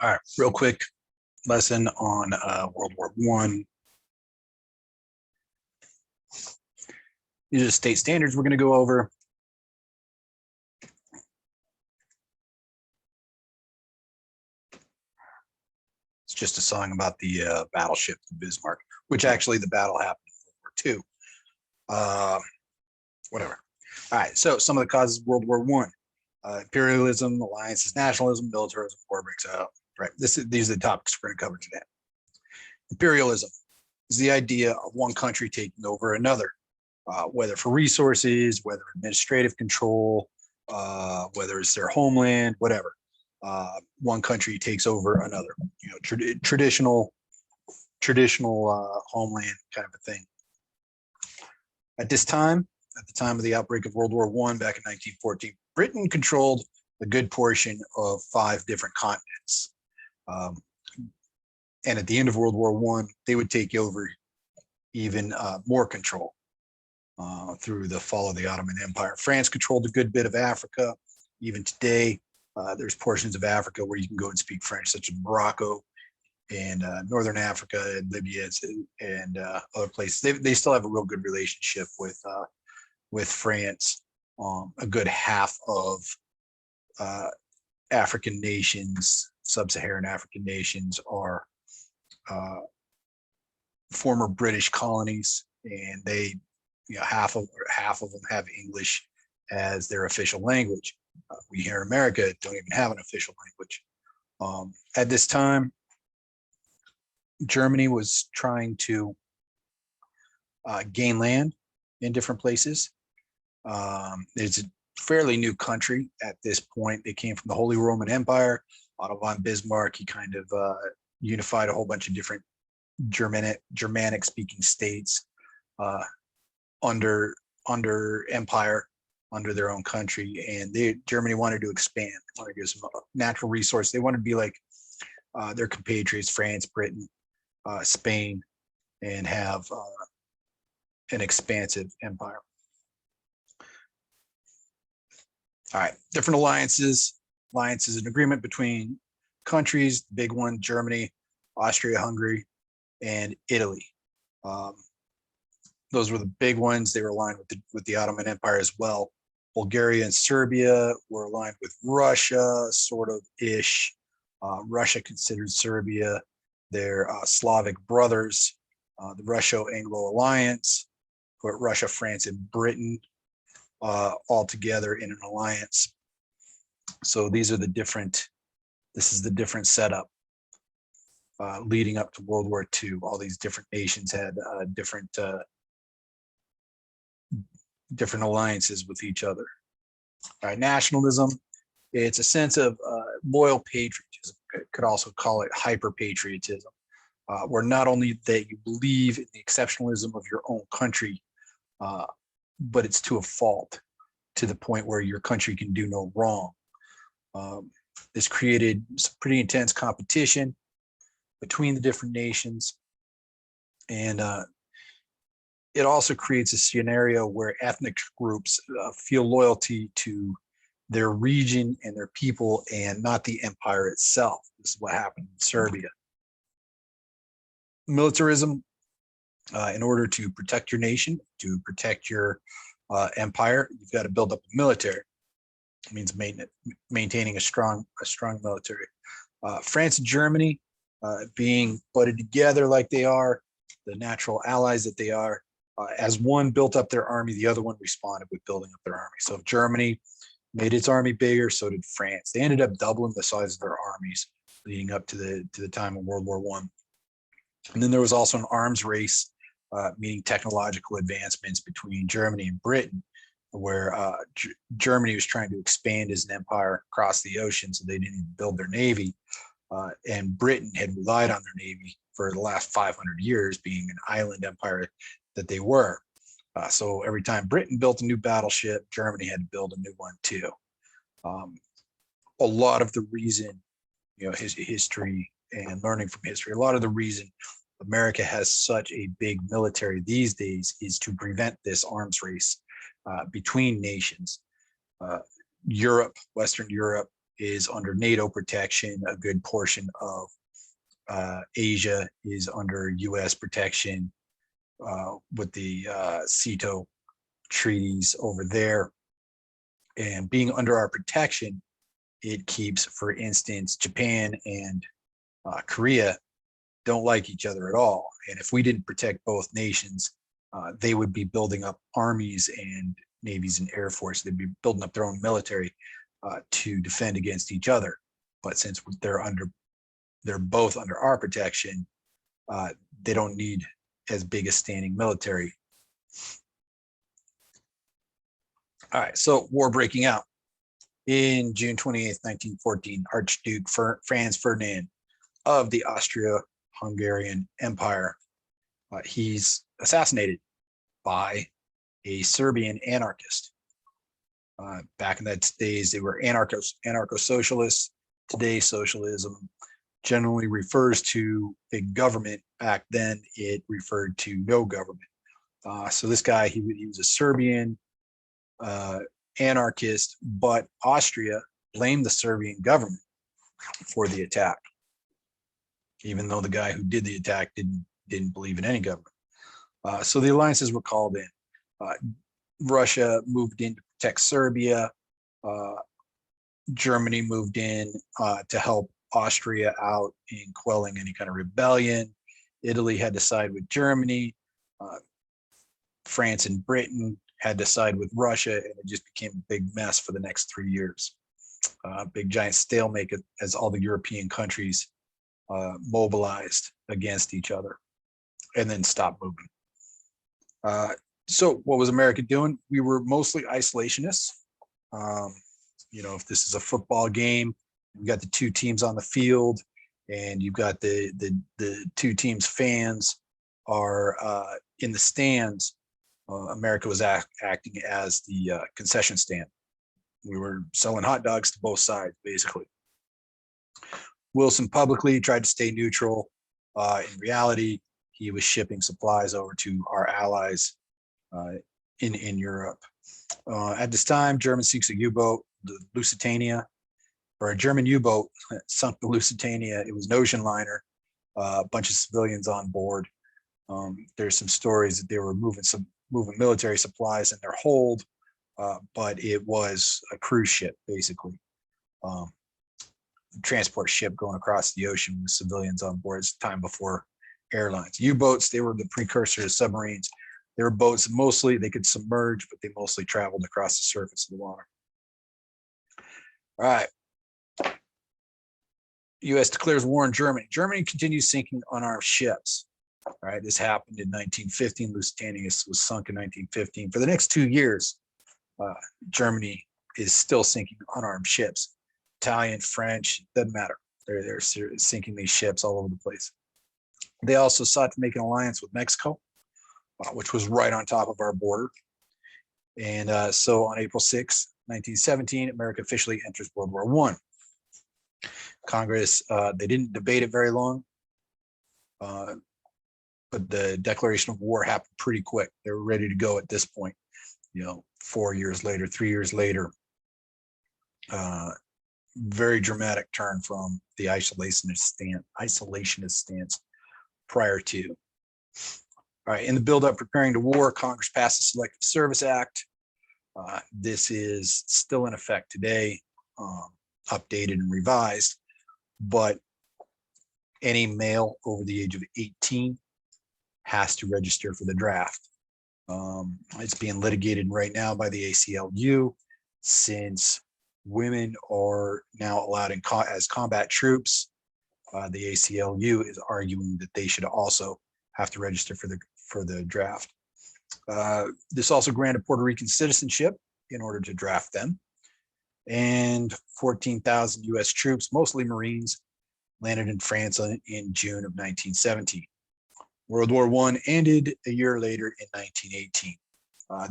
All right, real quick lesson on World War I. These are the state standards we're going to go over. It's just a song about the battleship, the Bismarck, which actually the battle happened in World War II. Whatever. All right, so some of the causes of World War I. Imperialism, alliances, nationalism, militarism, war breaks out. Right. These are the topics we're going to cover today. Imperialism is the idea of one country taking over another, whether for resources, whether administrative control, whether it's their homeland, whatever. One country takes over another. You know, traditional homeland kind of a thing. At the time of the outbreak of World War I back in 1914, Britain controlled a good portion of 5 different continents. And at the end of World War I, they would take over even more control through the fall of the Ottoman Empire. France controlled a good bit of Africa. Even today, there's portions of Africa where you can go and speak French, such as Morocco and Northern Africa and Libya and other places. They still have a real good relationship with France. A good half of African nations, sub-Saharan African nations, are former British colonies, and they, half of them have English as their official language. We here in America don't even have an official language. At this time, Germany was trying to gain land in different places. It's a fairly new country at this point. They came from the Holy Roman Empire. Otto von Bismarck, he kind of unified a whole bunch of different Germanic speaking states under empire, under their own country. And Germany wanted to expand. They wanted to get some natural resource. They wanted to be like their compatriots, France, Britain, Spain, and have an expansive empire. All right, different alliances. Alliance is an agreement between countries. The big one, Germany, Austria-Hungary, and Italy. Those were the big ones. They were aligned with the Ottoman Empire as well. Bulgaria and Serbia were aligned with Russia, sort of ish. Russia considered Serbia their Slavic brothers. The Russo-Anglo Alliance put Russia, France, and Britain all together in an alliance. So these are the different. This is the different setup leading up to World War II. All these different nations had different alliances with each other. All right, nationalism. It's a sense of loyal patriotism. Could also call it hyper-patriotism, where not only that you believe in the exceptionalism of your own country, but it's to a fault, to the point where your country can do no wrong. This created some pretty intense competition between the different nations. And it also creates a scenario where ethnic groups feel loyalty to their region and their people and not the empire itself. This is what happened in Serbia. Militarism, in order to protect your nation, to protect your empire, you've got to build up a military. It means maintaining a strong military. France and Germany being butted together like they are, the natural allies that they are, as one built up their army, the other one responded with building up their army. So if Germany made its army bigger, so did France. They ended up doubling the size of their armies leading up to the time of World War I. And then there was also an arms race, meaning technological advancements between Germany and Britain, where Germany was trying to expand as an empire across the ocean, so they didn't even build their navy. And Britain had relied on their navy for the last 500 years, being an island empire that they were. So every time Britain built a new battleship, Germany had to build a new one too. A lot of the reason, his history and learning from history, a lot of the reason America has such a big military these days is to prevent this arms race between nations. Europe, Western Europe, is under NATO protection. A good portion of Asia is under US protection with the CETO treaties over there. And being under our protection, it keeps, for instance, Japan and Korea don't like each other at all. And if we didn't protect both nations, they would be building up armies and navies and air force. They'd be building up their own military to defend against each other. But since they're both under our protection, they don't need as big a standing military. All right, so war breaking out. In June 28th, 1914, Archduke Franz Ferdinand of the Austro-Hungarian Empire, he's assassinated by a Serbian anarchist. Back in that days, they were anarcho-socialists. Today, socialism generally refers to a government. Back then, it referred to no government. So this guy, he was a Serbian anarchist, but Austria blamed the Serbian government for the attack, even though the guy who did the attack didn't believe in any government. So the alliances were called in. Russia moved in to protect Serbia. Germany moved in to help Austria out in quelling any kind of rebellion. Italy had to side with Germany. France and Britain had to side with Russia, and it just became a big mess for the next 3 years. Big giant stalemate as all the European countries mobilized against each other and then stopped moving. So what was America doing? We were mostly isolationists. You know, if this is a football game, you've got the two teams on the field, and you've got the two teams' fans are in the stands. America was acting as the concession stand. We were selling hot dogs to both sides, basically. Wilson publicly tried to stay neutral. In reality, he was shipping supplies over to our allies in Europe. At this time, Germany sinks a U-boat, the Lusitania, or a German U-boat sunk the Lusitania. It was an ocean liner, a bunch of civilians on board. There's some stories that they were moving military supplies in their hold, but it was a cruise ship, basically. Transport ship going across the ocean with civilians on board. It's time before airlines. U-boats, they were the precursor to submarines. They were boats, mostly they could submerge, but they mostly traveled across the surface of the water. All right. U.S. declares war on Germany. Germany continues sinking unarmed ships. All right, this happened in 1915. Lusitania was sunk in 1915. For the next 2 years, Germany is still sinking unarmed ships. Italian, French, doesn't matter. They're sinking these ships all over the place. They also sought to make an alliance with Mexico, which was right on top of our border. And so on April 6, 1917, America officially enters World War I. Congress, they didn't debate it very long, but the declaration of war happened pretty quick. They were ready to go at this point. You know, 4 years later, 3 years later, very dramatic turn from the isolationist stance prior to. All right, in the buildup preparing to war, Congress passed the Selective Service Act. This is still in effect today, updated and revised, but any male over the age of 18 has to register for the draft. It's being litigated right now by the ACLU, since women are now allowed as combat troops. The ACLU is arguing that they should also have to register for the draft. This also granted Puerto Rican citizenship in order to draft them. And 14,000 US troops, mostly Marines, landed in France in June of 1917. World War I ended a year later in 1918.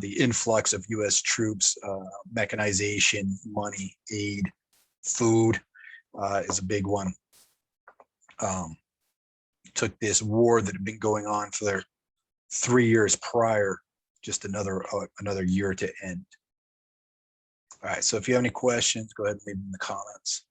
The influx of US troops, mechanization, money, aid, food is a big one. Took this war that had been going on for 3 years prior, just another year to end. All right, so if you have any questions, go ahead and leave them in the comments.